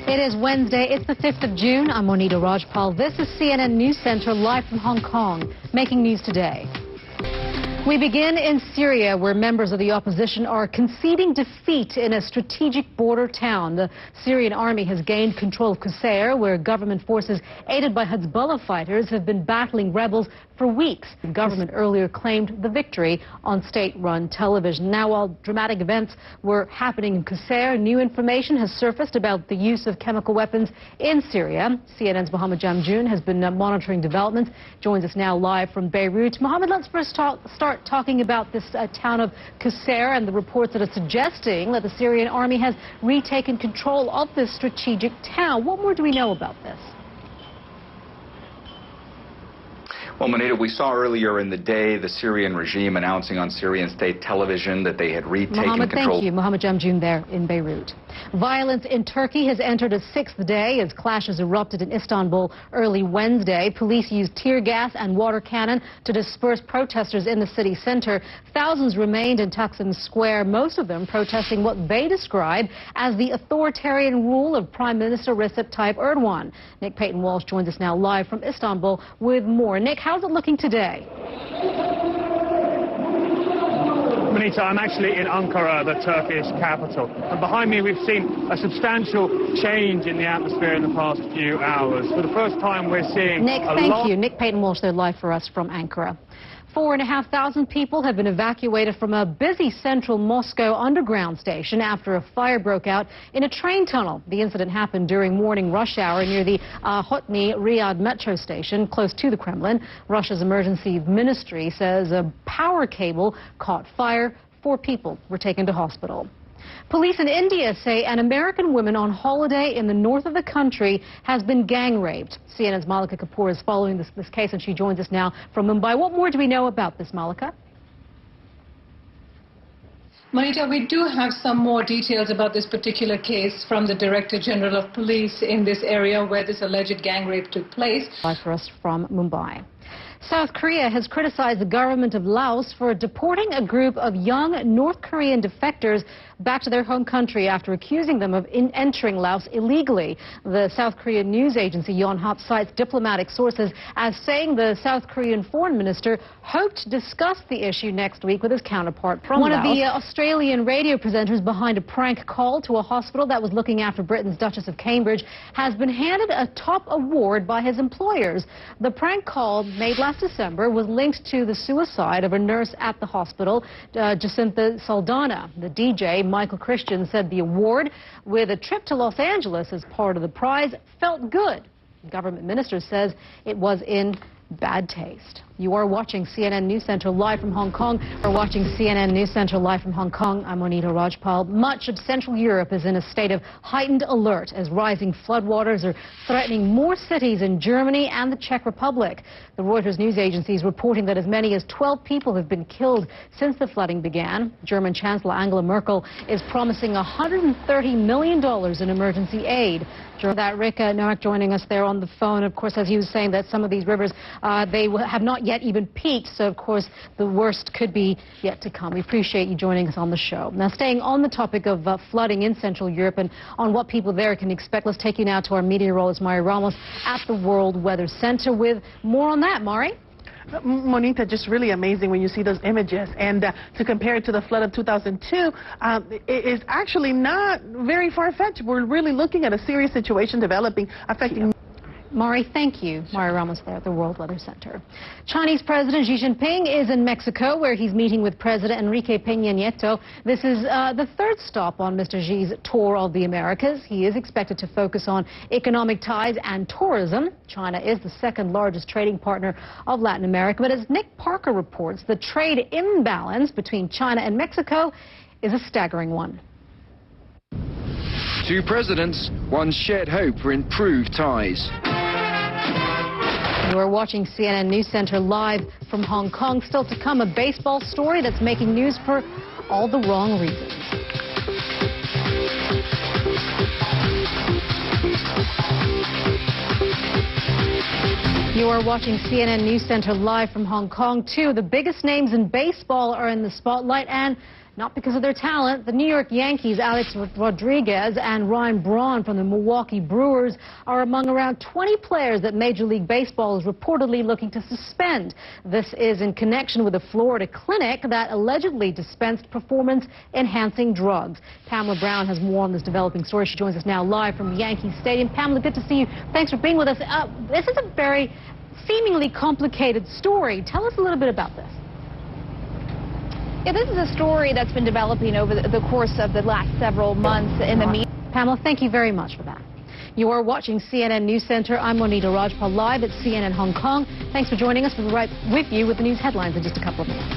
It is Wednesday. It's the 5th of June. I'm Monita Rajpal. This is CNN News Center live from Hong Kong. Making news today. We begin in Syria, where members of the opposition are conceding defeat in a strategic border town. The Syrian army has gained control of Qusayr, where government forces aided by Hezbollah fighters have been battling rebels for weeks. The government earlier claimed the victory on state-run television. Now, while dramatic events were happening in Qusayr, new information has surfaced about the use of chemical weapons in Syria. CNN's Mohammed Jamjoon has been monitoring developments. Joins us now live from Beirut. Mohammed, let's first start talking about this town of Qusayr and the reports that are suggesting that the Syrian army has retaken control of this strategic town. What more do we know about this? Well, Monita, we saw earlier in the day the Syrian regime announcing on Syrian state television that they had retaken Mohammed, control. Thank you. Mohammed Jamjoon there in Beirut. Violence in Turkey has entered a sixth day as clashes erupted in Istanbul early Wednesday. Police used tear gas and water cannon to disperse protesters in the city center. Thousands remained in Taksim Square, most of them protesting what they describe as the authoritarian rule of Prime Minister Recep Tayyip Erdogan. Nick Payton-Walsh joins us now live from Istanbul with more. Nick, how's it looking today? Monita, I'm actually in Ankara, the Turkish capital. And behind me, we've seen a substantial change in the atmosphere in the past few hours. For the first time, we're seeing Nick, thank you. Nick Payton-Walsh there live for us from Ankara. 4,500 people have been evacuated from a busy central Moscow underground station after a fire broke out in a train tunnel. The incident happened during morning rush hour near the Hotny Riyadh metro station, close to the Kremlin. Russia's emergency ministry says a power cable caught fire. 4 people were taken to hospital. Police in India say an American woman on holiday in the north of the country has been gang raped. CNN's Malika Kapoor is following this case, and she joins us now from Mumbai. What more do we know about this, Malika? Monita, we do have some more details about this particular case from the Director General of Police in this area where this alleged gang rape took place. Live for us from Mumbai. South Korea has criticized the government of Laos for deporting a group of young North Korean defectors back to their home country after accusing them of entering Laos illegally. The South Korean news agency Yonhap cites diplomatic sources as saying the South Korean foreign minister hoped to discuss the issue next week with his counterpart from Laos. One of the Australian radio presenters behind a prank call to a hospital that was looking after Britain's Duchess of Cambridge has been handed a top award by his employers. The prank call made last December was linked to the suicide of a nurse at the hospital, Jacinta Saldana. The DJ, Michael Christian, said the award, with a trip to Los Angeles as part of the prize, felt good. The government minister says it was in bad taste. You are watching CNN News Center live from Hong Kong. We're watching CNN News Center live from Hong Kong. I'm Monita Rajpal. Much of Central Europe is in a state of heightened alert as rising floodwaters are threatening more cities in Germany and the Czech Republic. The Reuters news agency is reporting that as many as 12 people have been killed since the flooding began. German Chancellor Angela Merkel is promising $130 million in emergency aid. Rick Nowak joining us there on the phone. Of course, as he was saying, that some of these rivers, they have not yet even peaked, so of course the worst could be yet to come. We appreciate you joining us on the show. Now, staying on the topic of flooding in Central Europe and on what people there can expect, let's take you now to our meteorologist Mari Ramos at the World Weather Center with more on that. Mari? Monita, just really amazing when you see those images, and to compare it to the flood of 2002, it is actually not very far-fetched. We're really looking at a serious situation developing, affecting... Mari, thank you. Mari Ramos there at the World Weather Center. Chinese President Xi Jinping is in Mexico, where he's meeting with President Enrique Peña Nieto. This is the third stop on Mr. Xi's tour of the Americas. He is expected to focus on economic ties and tourism. China is the second largest trading partner of Latin America. But as Nick Parker reports, the trade imbalance between China and Mexico is a staggering one. Two presidents, one shared hope for improved ties. You are watching CNN News Center live from Hong Kong. Still to come, a baseball story that's making news for all the wrong reasons. You are watching CNN News Center live from Hong Kong. Two of the biggest names in baseball are in the spotlight, and Not because of their talent. The New York Yankees' Alex Rodriguez and Ryan Braun from the Milwaukee Brewers are among around 20 players that Major League Baseball is reportedly looking to suspend. This is in connection with a Florida clinic that allegedly dispensed performance-enhancing drugs. Pamela Brown has more on this developing story. She joins us now live from Yankee Stadium. Pamela, good to see you. Thanks for being with us. This is a very seemingly complicated story. Tell us a little bit about this. Yeah, this is a story that's been developing over the course of the last several months in the media. Pamela, thank you very much for that. You are watching CNN News Center. I'm Monita Rajpal, live at CNN Hong Kong. Thanks for joining us. We'll be right with you with the news headlines in just a couple of minutes.